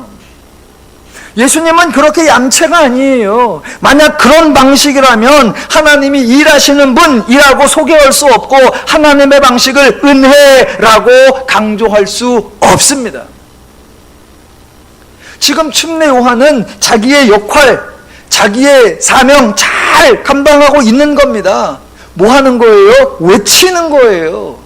예수님은 그렇게 얌체가 아니에요. 만약 그런 방식이라면 하나님이 일하시는 분이라고 소개할 수 없고 하나님의 방식을 은혜라고 강조할 수 없습니다. 지금 침례 요한은 자기의 역할, 자기의 사명 잘 감당하고 있는 겁니다. 뭐 하는 거예요? 외치는 거예요.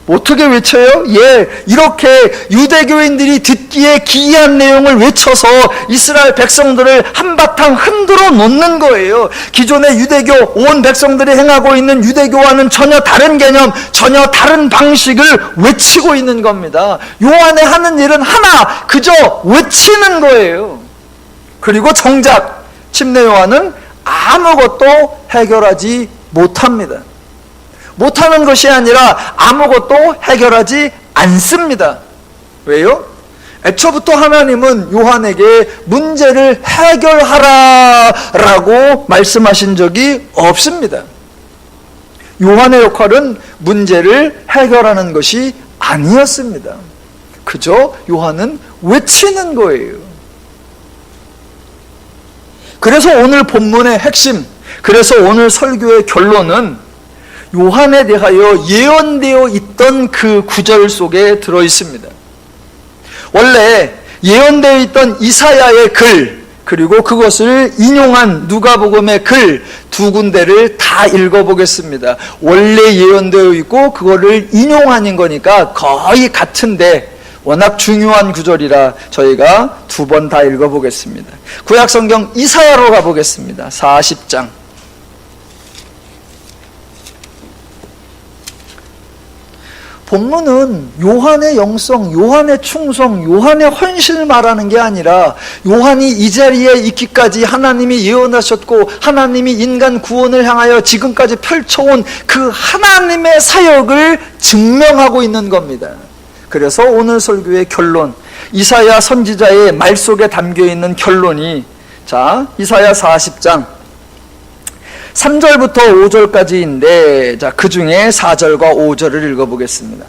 어떻게 외쳐요? 예, 이렇게 유대교인들이 듣기에 기이한 내용을 외쳐서 이스라엘 백성들을 한바탕 흔들어 놓는 거예요. 기존의 유대교, 온 백성들이 행하고 있는 유대교와는 전혀 다른 개념, 전혀 다른 방식을 외치고 있는 겁니다. 요한의 하는 일은 하나, 그저 외치는 거예요. 그리고 정작 침례 요한은 아무것도 해결하지 못합니다. 못하는 것이 아니라 아무것도 해결하지 않습니다. 왜요? 애초부터 하나님은 요한에게 문제를 해결하라라고 말씀하신 적이 없습니다. 요한의 역할은 문제를 해결하는 것이 아니었습니다. 그저 요한은 외치는 거예요. 그래서 오늘 본문의 핵심, 그래서 오늘 설교의 결론은 요한에 대하여 예언되어 있던 그 구절 속에 들어 있습니다. 원래 예언되어 있던 이사야의 글, 그리고 그것을 인용한 누가복음의 글 두 군데를 다 읽어보겠습니다. 원래 예언되어 있고 그거를 인용하는 거니까 거의 같은데 워낙 중요한 구절이라 저희가 두 번 다 읽어보겠습니다. 구약성경 이사야로 가보겠습니다. 40장. 본문은 요한의 영성, 요한의 충성, 요한의 헌신을 말하는 게 아니라 요한이 이 자리에 있기까지 하나님이 예언하셨고 하나님이 인간 구원을 향하여 지금까지 펼쳐온 그 하나님의 사역을 증명하고 있는 겁니다. 그래서 오늘 설교의 결론, 이사야 선지자의 말 속에 담겨있는 결론이, 자, 이사야 40장 3절부터 5절까지인데, 자, 그 중에 4절과 5절을 읽어보겠습니다.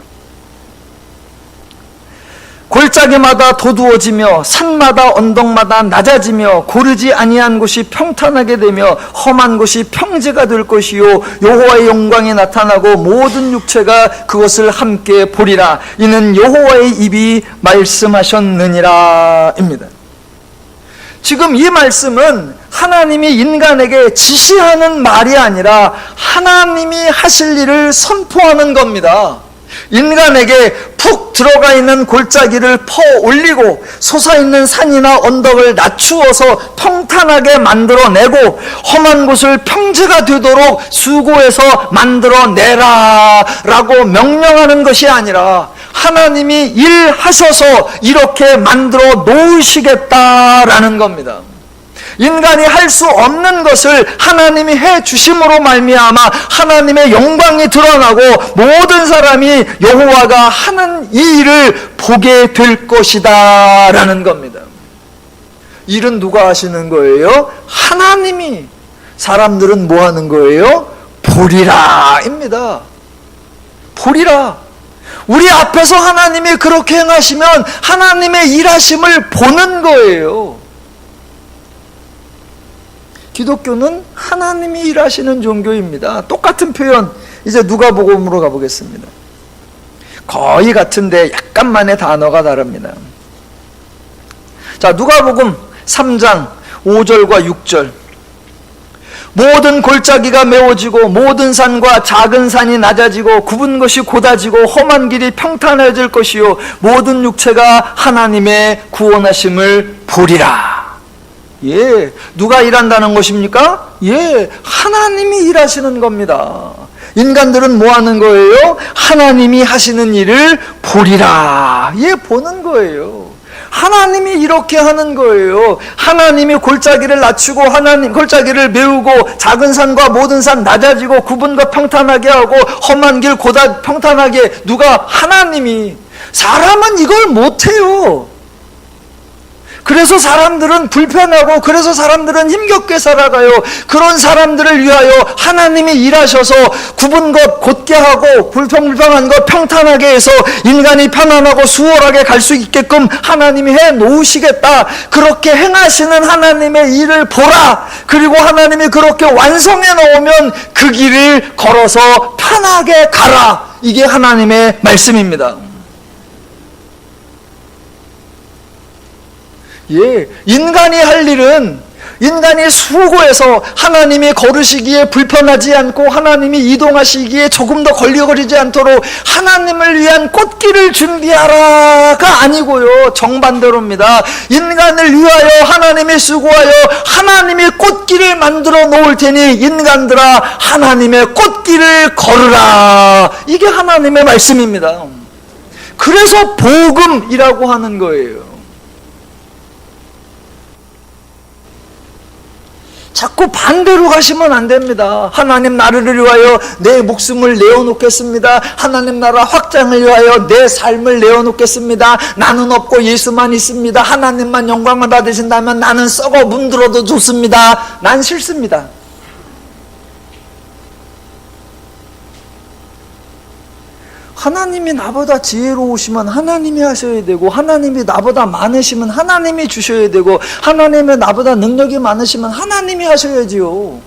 골짜기마다 도두어지며 산마다 언덕마다 낮아지며 고르지 아니한 곳이 평탄하게 되며 험한 곳이 평지가 될 것이요 여호와의 영광이 나타나고 모든 육체가 그것을 함께 보리라. 이는 여호와의 입이 말씀하셨느니라 입니다. 지금 이 말씀은 하나님이 인간에게 지시하는 말이 아니라 하나님이 하실 일을 선포하는 겁니다. 인간에게 푹 들어가 있는 골짜기를 퍼 올리고 솟아있는 산이나 언덕을 낮추어서 평탄하게 만들어내고 험한 곳을 평지가 되도록 수고해서 만들어내라 라고 명령하는 것이 아니라 하나님이 일하셔서 이렇게 만들어 놓으시겠다라는 겁니다. 인간이 할 수 없는 것을 하나님이 해 주심으로 말미암아 하나님의 영광이 드러나고 모든 사람이 여호와가 하는 이 일을 보게 될 것이다 라는 겁니다. 일은 누가 하시는 거예요? 하나님이. 사람들은 뭐 하는 거예요? 보리라 입니다. 보리라. 우리 앞에서 하나님이 그렇게 행하시면 하나님의 일하심을 보는 거예요. 기독교는 하나님이 일하시는 종교입니다. 똑같은 표현, 이제 누가복음으로 가보겠습니다. 거의 같은데 약간만의 단어가 다릅니다. 자, 누가복음 3장 5절과 6절. 모든 골짜기가 메워지고 모든 산과 작은 산이 낮아지고 굽은 것이 곧아지고 험한 길이 평탄해질 것이요 모든 육체가 하나님의 구원하심을 보리라. 예, 누가 일한다는 것입니까? 예, 하나님이 일하시는 겁니다. 인간들은 뭐 하는 거예요? 하나님이 하시는 일을 보리라. 예, 보는 거예요. 하나님이 이렇게 하는 거예요. 하나님이 골짜기를 낮추고 하나님 골짜기를 메우고 작은 산과 모든 산 낮아지고 굽은 것 평탄하게 하고 험한 길 고다 평탄하게 누가? 하나님이. 사람은 이걸 못해요. 그래서 사람들은 불편하고 그래서 사람들은 힘겹게 살아가요. 그런 사람들을 위하여 하나님이 일하셔서 굽은 것 곧게 하고 불평불평한 것 평탄하게 해서 인간이 편안하고 수월하게 갈 수 있게끔 하나님이 해 놓으시겠다. 그렇게 행하시는 하나님의 일을 보라. 그리고 하나님이 그렇게 완성해 놓으면 그 길을 걸어서 편하게 가라. 이게 하나님의 말씀입니다. 예, 인간이 할 일은 인간이 수고해서 하나님이 걸으시기에 불편하지 않고 하나님이 이동하시기에 조금 더 걸리거리지 않도록 하나님을 위한 꽃길을 준비하라가 아니고요, 정반대로입니다. 인간을 위하여 하나님이 수고하여 하나님이 꽃길을 만들어 놓을 테니 인간들아 하나님의 꽃길을 걸으라. 이게 하나님의 말씀입니다. 그래서 복음이라고 하는 거예요. 자꾸 반대로 가시면 안 됩니다. 하나님 나라를 위하여 내 목숨을 내어놓겠습니다. 하나님 나라 확장을 위하여 내 삶을 내어놓겠습니다. 나는 없고 예수만 있습니다. 하나님만 영광을 받으신다면 나는 썩어 문드러도 좋습니다. 난 싫습니다. 하나님이 나보다 지혜로우시면 하나님이 하셔야 되고 하나님이 나보다 많으시면 하나님이 주셔야 되고 하나님이 나보다 능력이 많으시면 하나님이 하셔야지요.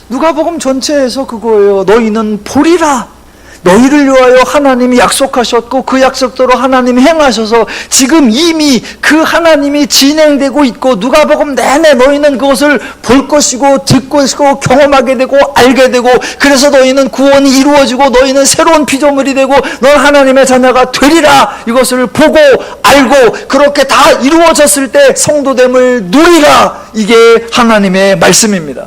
누가복음 전체에서 그거예요. 너희는 보리라. 너희를 위하여 하나님이 약속하셨고 그 약속대로 하나님이 행하셔서 지금 이미 그 하나님이 진행되고 있고 누가복음 내내 너희는 그것을 볼 것이고 듣고 있고 경험하게 되고 알게 되고 그래서 너희는 구원이 이루어지고 너희는 새로운 피조물이 되고 넌 하나님의 자녀가 되리라. 이것을 보고 알고 그렇게 다 이루어졌을 때 성도됨을 누리라. 이게 하나님의 말씀입니다.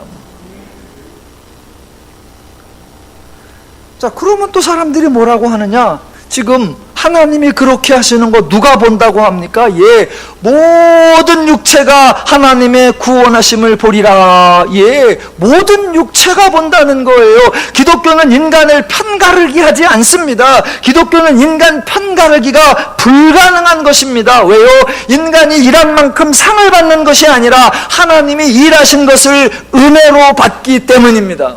자, 그러면 또 사람들이 뭐라고 하느냐? 지금 하나님이 그렇게 하시는 거 누가 본다고 합니까? 예, 모든 육체가 하나님의 구원하심을 보리라. 예, 모든 육체가 본다는 거예요. 기독교는 인간을 편가르기 하지 않습니다. 기독교는 인간 편가르기가 불가능한 것입니다. 왜요? 인간이 일한 만큼 상을 받는 것이 아니라 하나님이 일하신 것을 은혜로 받기 때문입니다.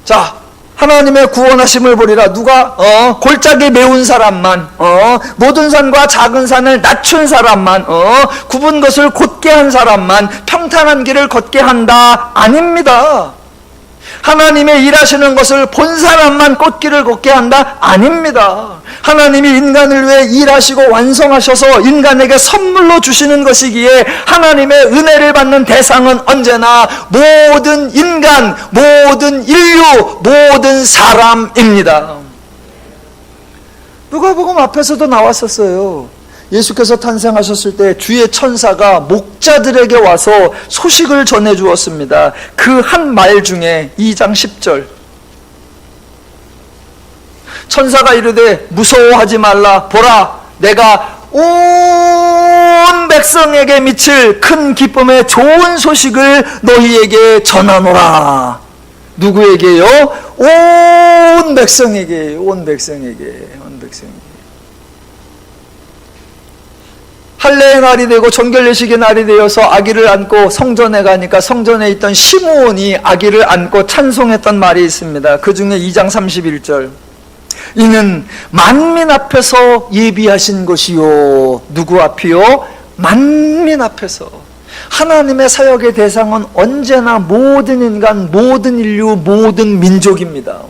자, 하나님의 구원하심을 보리라. 누가? 골짜기 메운 사람만, 모든 산과 작은 산을 낮춘 사람만, 굽은 것을 곧게 한 사람만 평탄한 길을 걷게 한다. 아닙니다. 하나님의 일하시는 것을 본 사람만 꽃길을 걷게 한다? 아닙니다. 하나님이 인간을 위해 일하시고 완성하셔서 인간에게 선물로 주시는 것이기에 하나님의 은혜를 받는 대상은 언제나 모든 인간, 모든 인류, 모든 사람입니다. 누가복음 앞에서도 나왔었어요. 예수께서 탄생하셨을 때 주의 천사가 목자들에게 와서 소식을 전해 주었습니다. 그 한 말 중에 2장 10절. 천사가 이르되 무서워하지 말라. 보라, 내가 온 백성에게 미칠 큰 기쁨의 좋은 소식을 너희에게 전하노라. 누구에게요? 온 백성에게, 온 백성에게, 온 백성에게. 할례의 날이 되고 정결례식의 날이 되어서 아기를 안고 성전에 가니까 성전에 있던 시므온이 아기를 안고 찬송했던 말이 있습니다. 그 중에 2장 31절. 이는 만민 앞에서 예비하신 것이요. 누구 앞이요? 만민 앞에서. 하나님의 사역의 대상은 언제나 모든 인간, 모든 인류, 모든 민족입니다.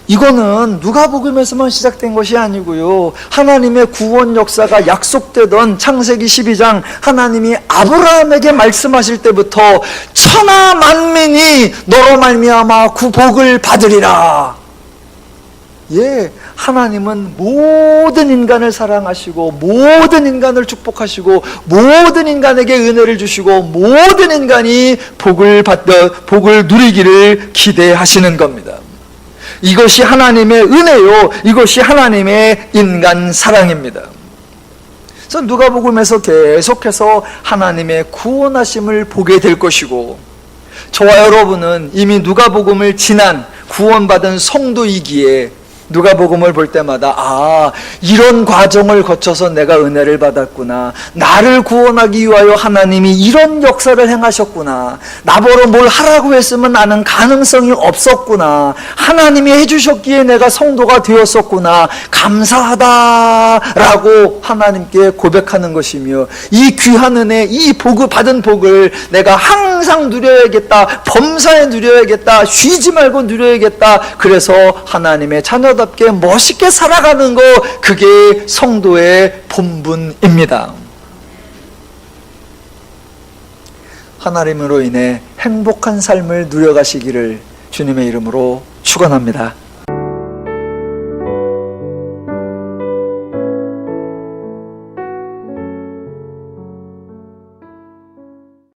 이거는 누가복음에서만 시작된 것이 아니고요. 하나님의 구원 역사가 약속되던 창세기 12장 하나님이 아브라함에게 말씀하실 때부터 천하 만민이 너로 말미암아 구복을 받으리라. 예, 하나님은 모든 인간을 사랑하시고 모든 인간을 축복하시고 모든 인간에게 은혜를 주시고 모든 인간이 복을 누리기를 기대하시는 겁니다. 이것이 하나님의 은혜요, 이것이 하나님의 인간 사랑입니다. 그래서 누가복음에서 계속해서 하나님의 구원하심을 보게 될 것이고, 저와 여러분은 이미 누가복음을 지난 구원받은 성도이기에 누가복음을 볼 때마다 이런 과정을 거쳐서 내가 은혜를 받았구나, 나를 구원하기 위하여 하나님이 이런 역사를 행하셨구나, 나보러 뭘 하라고 했으면 나는 가능성이 없었구나, 하나님이 해주셨기에 내가 성도가 되었었구나, 감사하다라고 하나님께 고백하는 것이며, 이 귀한 은혜, 이 받은 복을 내가 항상 누려야겠다, 범사에 누려야겠다, 쉬지 말고 누려야겠다, 그래서 하나님의 자녀답게 멋있게 살아가는 거, 그게 성도의 본분입니다. 하나님으로 인해 행복한 삶을 누려가시기를 주님의 이름으로 축원합니다.